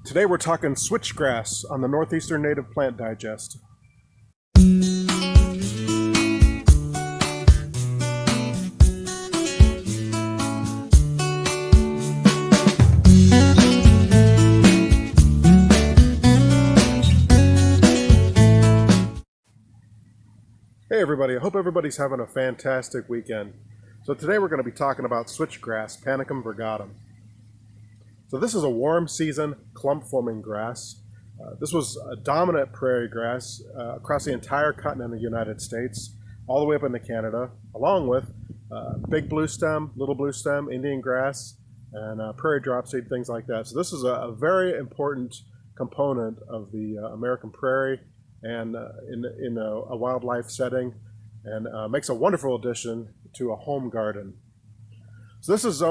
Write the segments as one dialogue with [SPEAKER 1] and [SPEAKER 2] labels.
[SPEAKER 1] Today we're talking switchgrass on the Northeastern Native Plant Digest. Hey everybody, I hope everybody's having a fantastic weekend. So today we're going to be talking about switchgrass, Panicum virgatum. So this is a warm season clump forming grass. This was a dominant prairie grass across the entire continent of the United States, all the way up into Canada, along with big blue stem, little blue stem, Indian grass, and prairie dropseed, things like that. So this is a very important component of the American prairie and in a wildlife setting, and makes a wonderful addition to a home garden. So this is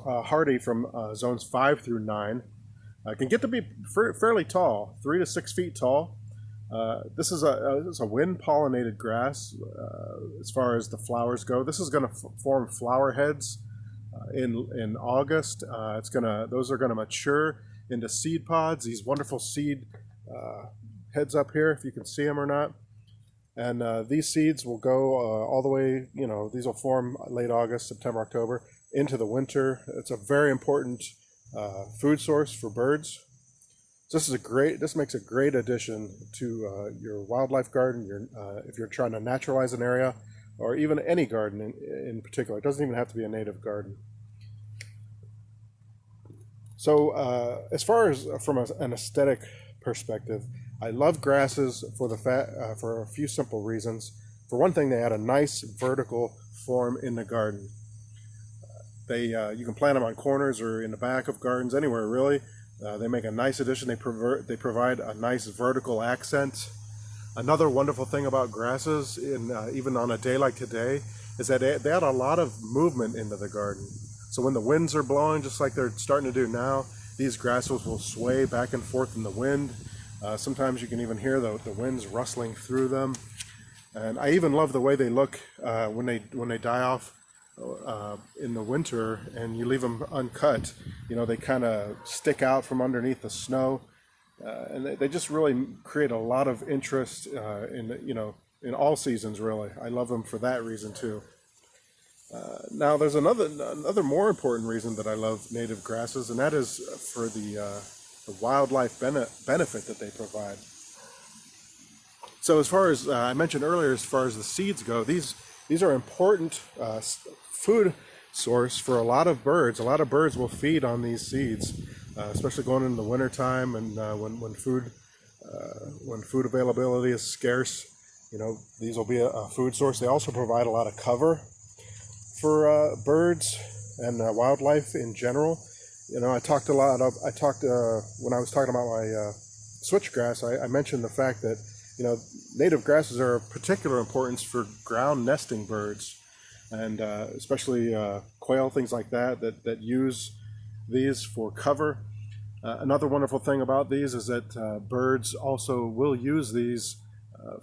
[SPEAKER 1] hardy from zones 5 through 9. Can get to be fairly tall, 3 to 6 feet tall. This is a wind pollinated grass. As far as the flowers go, this is going to form flower heads in August. Those are gonna mature into seed pods. These wonderful seed heads up here, if you can see them or not. And these seeds will go all the way, these will form late August, September, October, into the winter. It's a very important food source for birds. So this makes a great addition to your wildlife garden, if you're trying to naturalize an area, or even any garden in particular. It doesn't even have to be a native garden. So as far as from an aesthetic perspective, I love grasses for a few simple reasons. For one thing, they add a nice vertical form in the garden. You can plant them on corners or in the back of gardens, anywhere really. They make a nice addition. They provide a nice vertical accent. Another wonderful thing about grasses, even on a day like today, is that they add a lot of movement into the garden. So when the winds are blowing, just like they're starting to do now, these grasses will sway back and forth in the wind. Sometimes you can even hear the winds rustling through them. And I even love the way they look when they die off in the winter and you leave them uncut. They kind of stick out from underneath the snow, and they just really create a lot of interest in all seasons, really. I love them for that reason too. Now there's another more important reason that I love native grasses, and that is for the wildlife benefit that they provide. So as far as I mentioned earlier, as far as the seeds go, these are important food source for a lot of birds. A lot of birds will feed on these seeds, especially going into the winter time and when food availability is scarce. These will be a food source. They also provide a lot of cover for birds and wildlife in general. When I was talking about my switchgrass, I mentioned the fact that native grasses are of particular importance for ground nesting birds, and especially quail, things like that use these for cover. Another wonderful thing about these is that birds also will use these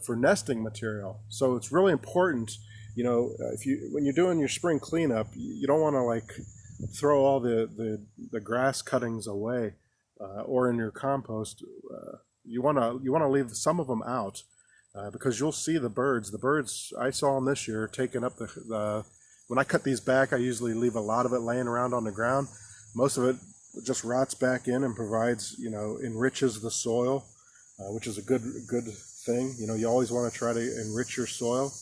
[SPEAKER 1] for nesting material. So it's really important, when you're doing your spring cleanup, you don't want to throw all the grass cuttings away or in your compost. You want to leave some of them out because you'll see the birds. The birds, I saw them this year taking up when I cut these back, I usually leave a lot of it laying around on the ground. Most of it just rots back in and provides, enriches the soil, which is a good thing. You always want to try to enrich your soil,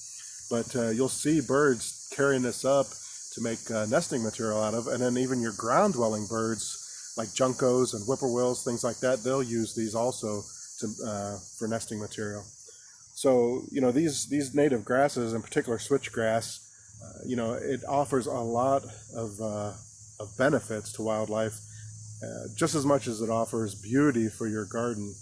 [SPEAKER 1] but you'll see birds carrying this up to make nesting material out of, and then even your ground dwelling birds like juncos and whippoorwills, things like that, they'll use these also for nesting material. So these native grasses, in particular switchgrass, it offers a lot of benefits to wildlife, just as much as it offers beauty for your garden.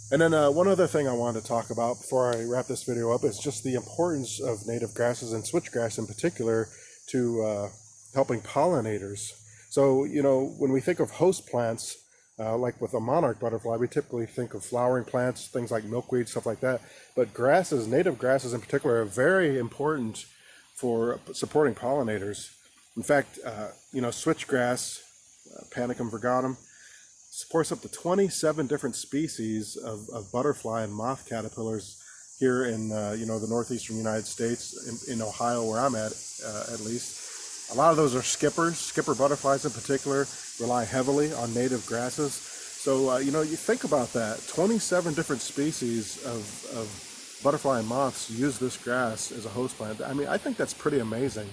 [SPEAKER 1] And then one other thing I wanted to talk about before I wrap this video up is just the importance of native grasses and switchgrass in particular to helping pollinators. So, when we think of host plants, like with a monarch butterfly, we typically think of flowering plants, things like milkweed, stuff like that. But grasses, native grasses in particular, are very important for supporting pollinators. In fact, switchgrass, Panicum virgatum, supports up to 27 different species of butterfly and moth caterpillars here in the northeastern United States, in Ohio, where I'm at least. A lot of those are skippers. Skipper butterflies in particular rely heavily on native grasses. So you think about that. 27 different species of butterfly and moths use this grass as a host plant. I mean, I think that's pretty amazing,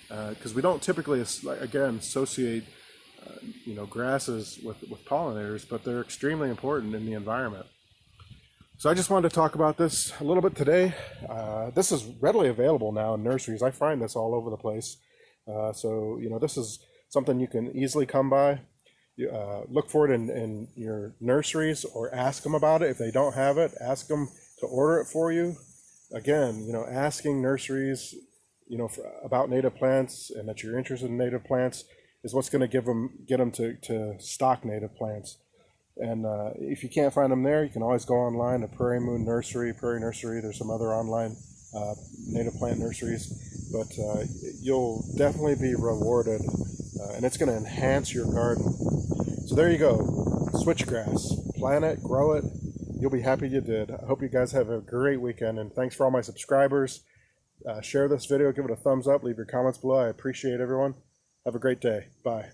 [SPEAKER 1] because we don't typically, again, associate grasses with pollinators, but they're extremely important in the environment. So I just wanted to talk about this a little bit today. This is readily available now in nurseries. I find this all over the place. So this is something you can easily come by. Look for it in your nurseries, or ask them about it. If they don't have it, ask them to order it for you. Again, asking nurseries, about native plants, and that you're interested in native plants, is what's going to get them to stock native plants. And if you can't find them there, you can always go online to Prairie Moon Nursery, Prairie Nursery. There's some other online native plant nurseries, but you'll definitely be rewarded, and it's going to enhance your garden. So there you go, switchgrass. Plant it, grow it. You'll be happy you did. I hope you guys have a great weekend, and thanks for all my subscribers. Share this video, give it a thumbs up, leave your comments below. I appreciate everyone. Have a great day. Bye.